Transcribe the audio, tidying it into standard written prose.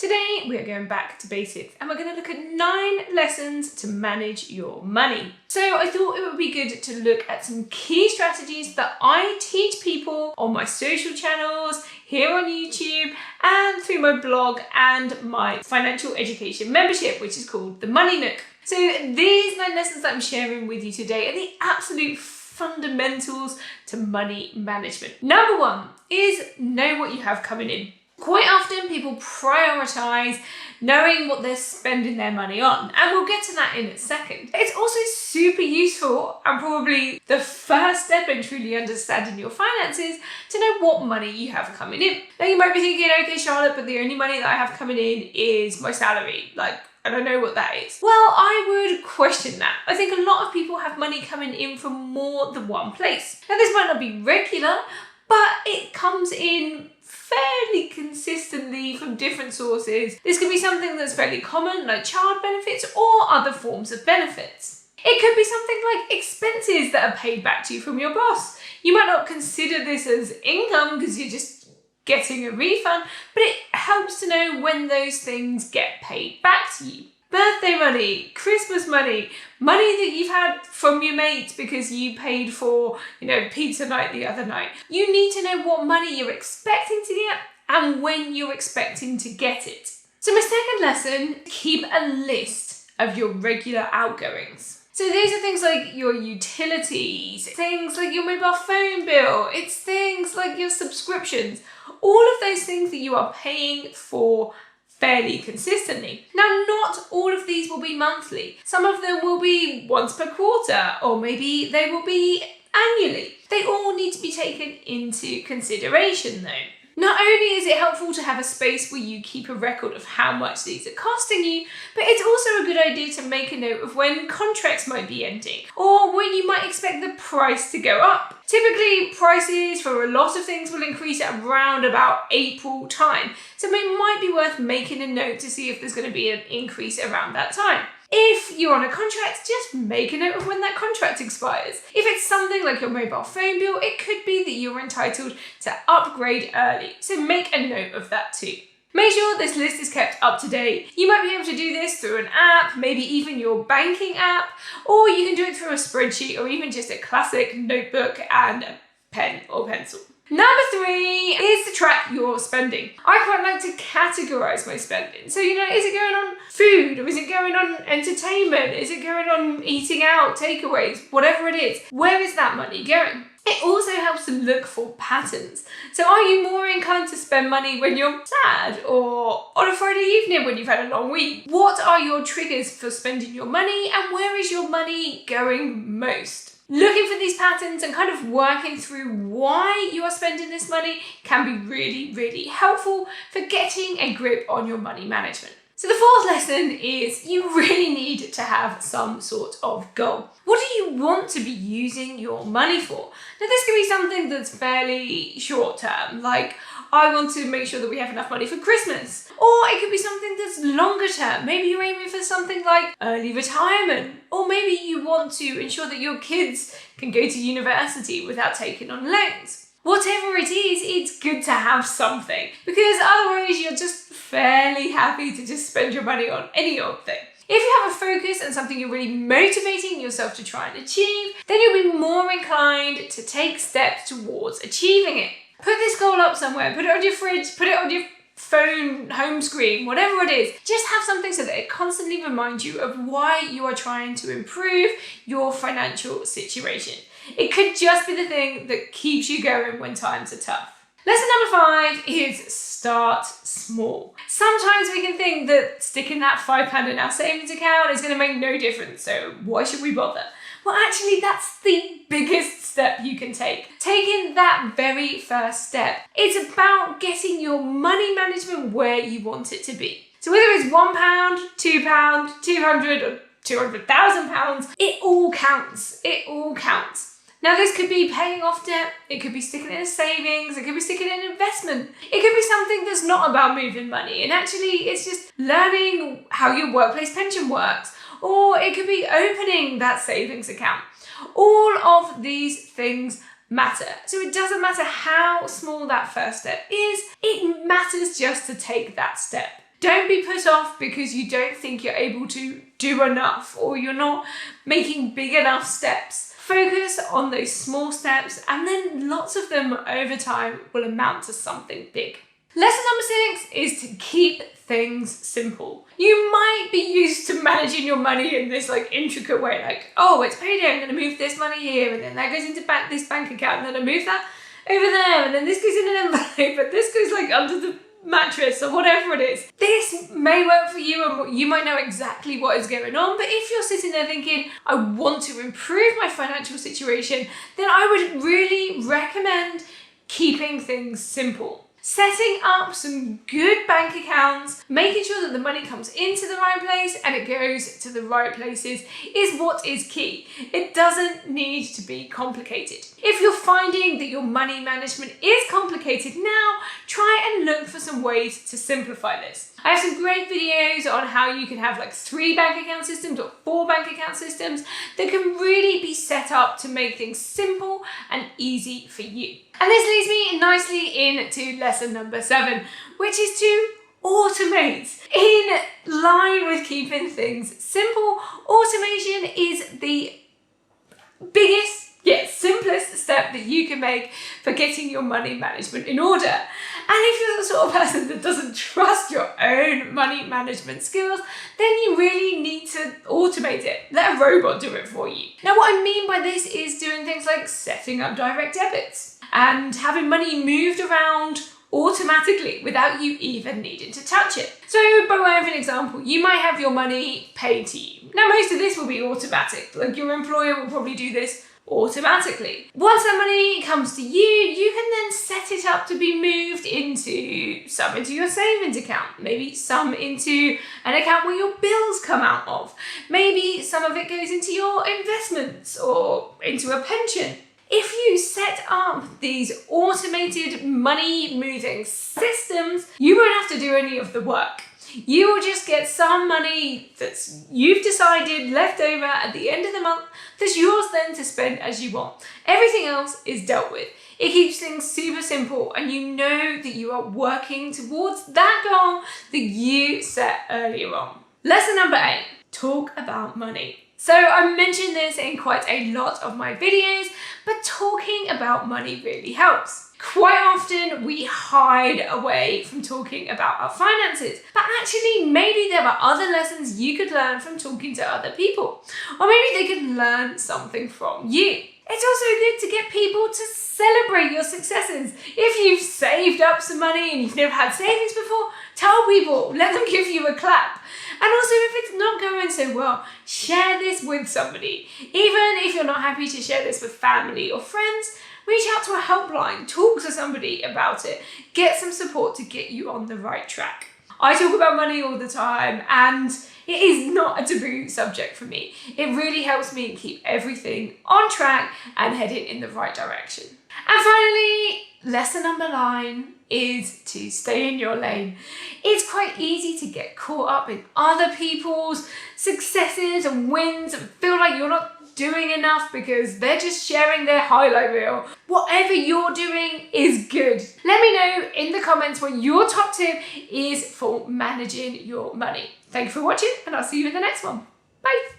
Today we are going back to basics and we're going to look at 9 lessons to manage your money. So I thought it would be good to look at some key strategies that I teach people on my social channels, here on YouTube, and through my blog and my financial education membership, which is called the Money Nook. So these 9 lessons that I'm sharing with you today are the absolute fundamentals to money management. Number 1 is know what you have coming in. Quite often people prioritize knowing what they're spending their money on, and we'll get to that in a second. It's also super useful and probably the first step in truly understanding your finances to know what money you have coming in. Now you might be thinking, okay Charlotte, but the only money that I have coming in is my salary. I don't know what that is. Well, I would question that. I think a lot of people have money coming in from more than one place. Now this might not be regular, but it comes in fairly consistently from different sources. This could be something that's fairly common, like child benefits or other forms of benefits. It could be something like expenses that are paid back to you from your boss. You might not consider this as income because you're just getting a refund, but it helps to know when those things get paid back to you. Birthday money, Christmas money, money that you've had from your mates because you paid for, pizza night the other night. You need to know what money you're expecting to get and when you're expecting to get it. So my second lesson, keep a list of your regular outgoings. So these are things like your utilities, things like your mobile phone bill, it's things like your subscriptions, all of those things that you are paying for fairly consistently. Now, not all of these will be monthly. Some of them will be once per quarter, or maybe they will be annually. They all need to be taken into consideration though. Not only is it helpful to have a space where you keep a record of how much these are costing you, but it's also a good idea to make a note of when contracts might be ending or when you might expect the price to go up. Typically, prices for a lot of things will increase at around about April time, so it might be worth making a note to see if there's going to be an increase around that time. If you're on a contract, just make a note of when that contract expires. If it's something like your mobile phone bill, it could be that you're entitled to upgrade early, so make a note of that too. Make sure this list is kept up to date. You might be able to do this through an app, maybe even your banking app, or you can do it through a spreadsheet or even just a classic notebook and a pen or pencil. Number 3 is to track your spending. I quite like to categorize my spending. So, is it going on food or is it going on entertainment? Is it going on eating out, takeaways, whatever it is? Where is that money going? It also helps to look for patterns. So are you more inclined to spend money when you're sad or on a Friday evening when you've had a long week? What are your triggers for spending your money and where is your money going most? Looking for these patterns and kind of working through why you are spending this money can be really, really helpful for getting a grip on your money management. So the 4th lesson is you really need to have some sort of goal. What do you want to be using your money for? Now this could be something that's fairly short term, like I want to make sure that we have enough money for Christmas. Or it could be something that's longer term. Maybe you're aiming for something like early retirement. Or maybe you want to ensure that your kids can go to university without taking on loans. Whatever it is, it's good to have something because otherwise you're just fairly happy to just spend your money on any old thing. If you have a focus and something you're really motivating yourself to try and achieve, then you'll be more inclined to take steps towards achieving it. Put this goal up somewhere, put it on your fridge, put it on your phone, home screen, whatever it is. Just have something so that it constantly reminds you of why you are trying to improve your financial situation. It could just be the thing that keeps you going when times are tough. Lesson number 5 is start small. Sometimes we can think that sticking that £5 in our savings account is going to make no difference, so why should we bother? Well, actually, that's the biggest step you can take. Taking that very first step. It's about getting your money management where you want it to be. So whether it's £1, £2, 200 or £200,000, it all counts. It all counts. Now this could be paying off debt, it could be sticking it in savings, it could be sticking it in investment. It could be something that's not about moving money and actually it's just learning how your workplace pension works. Or it could be opening that savings account. All of these things matter. So it doesn't matter how small that first step is, it matters just to take that step. Don't be put off because you don't think you're able to do enough or you're not making big enough steps. Focus on those small steps, and then lots of them over time will amount to something big. Lesson number 6 is to keep things simple. You might be used to managing your money in this intricate way, oh, it's payday, I'm going to move this money here, and then that goes into this bank account, and then I move that over there, and then this goes in an envelope, but this goes under the mattress or whatever it is. This may work for you and you might know exactly what is going on, but if you're sitting there thinking, I want to improve my financial situation, then I would really recommend keeping things simple. Setting up some good bank accounts, making sure that the money comes into the right place and it goes to the right places is what is key. It doesn't need to be complicated. If you're finding that your money management is complicated now, try and look for some ways to simplify this. I have some great videos on how you can have 3 bank account systems or 4 bank account systems that can really be set up to make things simple and easy for you. And this leads me nicely into lesson number 7, which is to automate. In line with keeping things simple, automation is the biggest yet simplest step that you can make for getting your money management in order. And if you're the sort of person that doesn't trust your own money management skills, then you really need to automate it. Let a robot do it for you. Now, what I mean by this is doing things like setting up direct debits and having money moved around automatically without you even needing to touch it. So by way of an example, you might have your money paid to you. Now, most of this will be automatic. Your employer will probably do this automatically. Once that money comes to you, you can then set it up to be moved into some into your savings account, maybe some into an account where your bills come out of. Maybe some of it goes into your investments or into a pension. If you set up these automated money moving systems, you won't have to do any of the work. You will just get some money that's you've decided left over at the end of the month that's yours then to spend as you want. Everything else is dealt with. It keeps things super simple and you know that you are working towards that goal that you set earlier on. Lesson number 8, talk about money. So I mentioned this in quite a lot of my videos, but talking about money really helps. Quite often we hide away from talking about our finances, but actually maybe there are other lessons you could learn from talking to other people, or maybe they could learn something from you. It's also good to get people to celebrate your successes. If you've saved up some money and you've never had savings before, tell people, let them give you a clap. And also, if it's not going so well, share this with somebody. Even if you're not happy to share this with family or friends, reach out to a helpline, talk to somebody about it, get some support to get you on the right track. I talk about money all the time and it is not a taboo subject for me. It really helps me keep everything on track and heading in the right direction. And finally, lesson number 9 is to stay in your lane. It's quite easy to get caught up in other people's successes and wins and feel like you're not doing enough because they're just sharing their highlight reel. Whatever you're doing is good. Let me know in the comments what your top tip is for managing your money. Thank you for watching and I'll see you in the next one. Bye.